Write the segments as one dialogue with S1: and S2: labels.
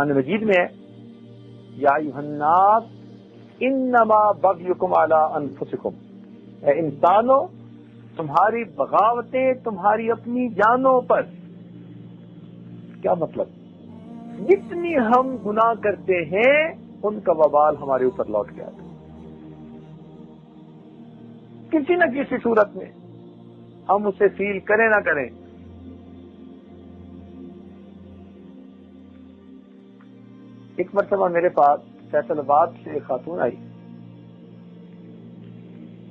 S1: قرآن مجید میں ہے یا ایھا الناس انما بغیکم علی انفسکم، اے انسانوں تمہاری بغاوتیں تمہاری اپنی جانوں پر. کیا مطلب؟ جتنی ہم گناہ کرتے ہیں ان کا وبال ہمارے اوپر لوٹ کے آتا ہے کسی نہ کسی صورت میں، ہم اسے فیل کریں نہ کریں. ایک مرتبہ میرے پاس فیصل آباد سے ایک خاتون آئی.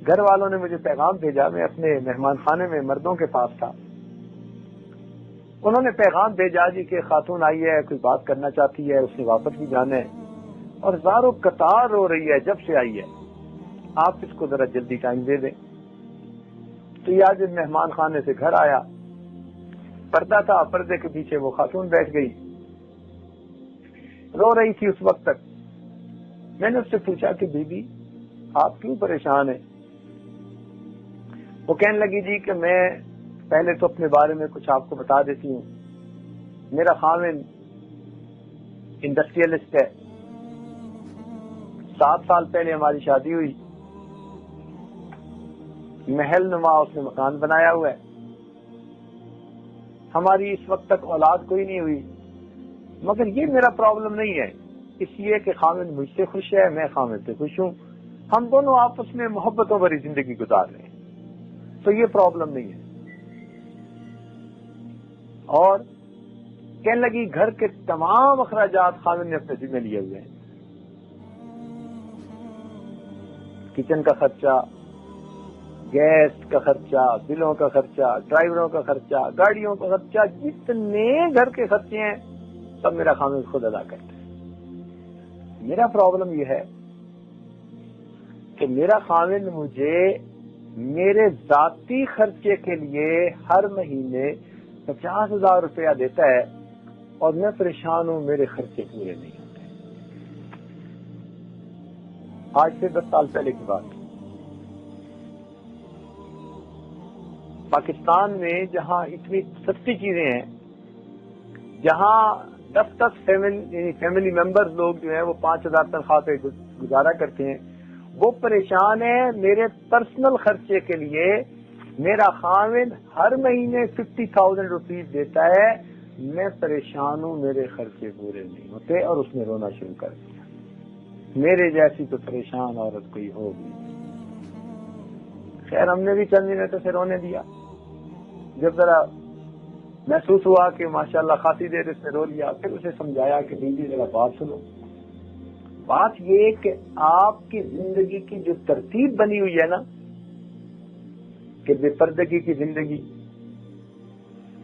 S1: گھر والوں نے مجھے پیغام بھیجا، میں اپنے مہمان خانے میں مردوں کے پاس تھا. انہوں نے پیغام بھیجا جی کہ خاتون آئی ہے، کوئی بات کرنا چاہتی ہے، اس نے واپس بھی جانا ہے اور زارو قطار رو رہی ہے جب سے آئی ہے، آپ اس کو ذرا جلدی ٹائم دے دیں. تو یہ آج مہمان خانے سے گھر آیا، پردہ تھا، پردے کے پیچھے وہ خاتون بیٹھ گئی، رو رہی تھی اس وقت تک. میں نے اس سے پوچھا کہ بی بی آپ کیوں پریشان ہیں؟ وہ کہنے لگی جی کہ میں پہلے تو اپنے بارے میں کچھ آپ کو بتا دیتی ہوں. میرا خاوند انڈسٹریلسٹ ہے، 7 سال پہلے ہماری شادی ہوئی، محل نما اس نے مکان بنایا ہوا ہے. ہماری اس وقت تک اولاد کوئی نہیں ہوئی، مگر یہ میرا پرابلم نہیں ہے، اس لیے کہ خاوند مجھ سے خوش ہے، میں خاوند سے خوش ہوں، ہم دونوں آپس میں محبتوں بھری زندگی گزار رہے ہیں، تو یہ پرابلم نہیں ہے. اور کہنے لگی گھر کے تمام اخراجات خاوند نے اپنے ذمہ لیے ہوئے ہیں، کچن کا خرچہ، گیس کا خرچہ، بلوں کا خرچہ، ڈرائیوروں کا خرچہ، گاڑیوں کا خرچہ، جتنے گھر کے خرچے ہیں سب میرا خاوند خود ادا کرتا ہے. میرا پرابلم یہ ہے کہ میرا خاوند مجھے میرے ذاتی خرچے کے لیے ہر مہینے 50,000 روپیہ دیتا ہے اور میں پریشان ہوں، میرے خرچے پورے نہیں ہوتے. آج سے 10 سال پہلے کی بات. پاکستان میں جہاں اتنی سستی چیزیں ہیں، جہاں 10 فیملی ممبرز لوگ جو ہیں وہ 5,000 تنخواہ پہ گزارا کرتے ہیں، وہ پریشان ہیں میرے پرسنل خرچے کے لیے. میرا خاوند ہر مہینے 50,000 روپیز دیتا ہے، میں پریشان ہوں، میرے خرچے پورے نہیں ہوتے. اور اس نے رونا شروع کر دیا. میرے جیسی تو پریشان عورت کوئی ہوگی. خیر ہم نے بھی چند منٹوں سے رونے دیا. جب ذرا محسوس ہوا کہ ماشاءاللہ خاصی دیر اس نے رو لیا، پھر اسے سمجھایا کہ بیوی ذرا بات سنو. بات یہ کہ آپ کی زندگی کی جو ترتیب بنی ہوئی ہے نا، کہ بے پردگی کی زندگی،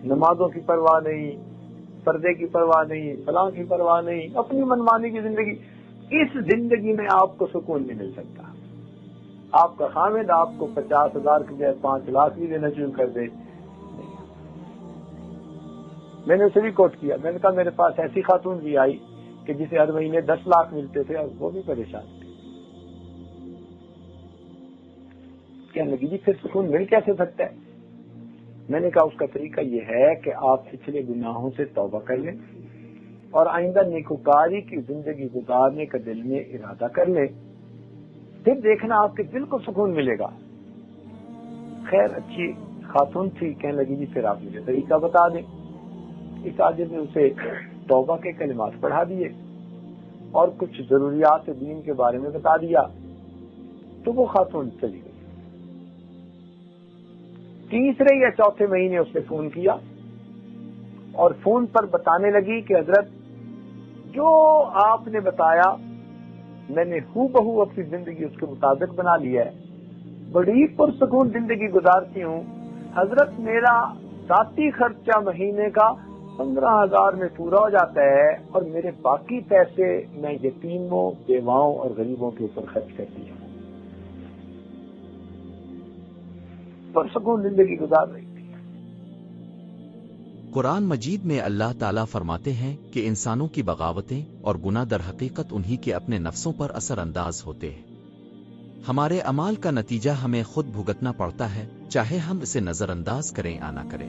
S1: نمازوں کی پرواہ نہیں، پردے کی پرواہ نہیں، فلاں کی پرواہ نہیں، اپنی منمانی کی زندگی، اس زندگی میں آپ کو سکون نہیں مل سکتا. آپ کا خاوند آپ کو 50,000 کی جگہ 5 لاکھ بھی دینا شروع کر دے. میں نے اسے بھی کوٹ کیا، میں نے کہا میرے پاس ایسی خاتون بھی آئی کہ جسے ہر مہینے 10 لاکھ ملتے تھے اور وہ بھی پریشان تھی. کہنے لگی جی پھر سکون مل کیسے سکتا ہے؟ میں نے کہا اس کا طریقہ یہ ہے کہ آپ پچھلے گناہوں سے توبہ کر لیں اور آئندہ نیکوکاری کی زندگی گزارنے کا دل میں ارادہ کر لیں، پھر دیکھنا آپ کے دل کو سکون ملے گا. خیر اچھی خاتون تھی، کہنے لگی جی پھر آپ مجھے طریقہ بتا دیں. اس عاجز نے اسے توبہ کے کلمات پڑھا دیے اور کچھ ضروریات دین کے بارے میں بتا دیا، تو وہ خاتون چلی گئی. تیسرے یا چوتھے مہینے اس نے فون کیا اور فون پر بتانے لگی کہ حضرت جو آپ نے بتایا میں نے ہو بہو اپنی زندگی اس کے مطابق بنا لی ہے، بڑی پرسکون زندگی گزارتی ہوں حضرت. میرا ذاتی خرچہ مہینے کا 15,000 میں پورا ہو جاتا ہے اور میرے باقی پیسے میں یتیموں، بیواؤں اور غریبوں کے اوپر خرچ کرتی ہوں. پرسکون زندگی گزار رہی تھی.
S2: قرآن مجید میں اللہ تعالیٰ فرماتے ہیں کہ انسانوں کی بغاوتیں اور گناہ در حقیقت انہی کے اپنے نفسوں پر اثر انداز ہوتے ہیں. ہمارے اعمال کا نتیجہ ہمیں خود بھگتنا پڑتا ہے، چاہے ہم اسے نظر انداز کریں یا نہ کریں.